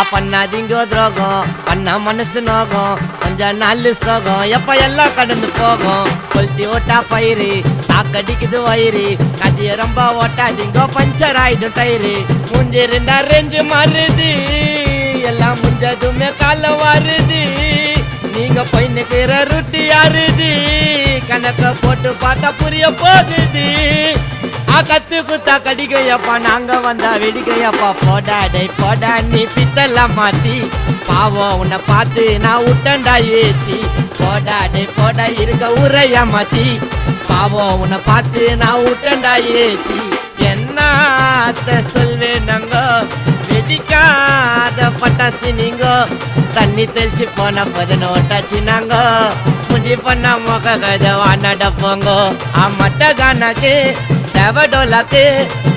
பண்ணாதீங்க துரோகம் பண்ண மனசு நோகம் கொஞ்ச நாள் சோகம் எப்ப எல்லாம் கடந்து போகும் கொளுத்தி ஓட்டா பயிறு சாக்கடிக்குது வயிறு கதிய ரொம்ப ஓட்டாதீங்க பஞ்சர் ஆயிடும் டயிறு மூஞ்சி இருந்தா ரெஞ்சு மாறுது எல்லாம் முஞ்சதுமே காலம் வருது நீங்க போய் நிக்கிற ரொட்டி யாருது கணக்க போட்டு பார்த்தா புரிய போகுது கத்து குத்தா கடிக்கையப்பா நாங்க வந்தா வெடிக்கையப்பா போடா டை போடா நீ பித்தெல்லாம் மாத்தி பாவம் உன்னை பார்த்து நான் விட்டண்டா ஏத்தி போடா டை போடா இருக்க ஊரையா மாத்தி பாவம் உன்னை பார்த்து நான் விட்டண்டா ஏத்தி என்னத்த சொல்வேன் நாங்க வெடிக்காத பட்டாசு நீங்க தண்ணி தெளிச்சு போன பதினோட்டாச்சு நாங்க முடி பண்ண மொக கதை வானட போங்க மட்ட கானாக்கு தேவடோலாக்கு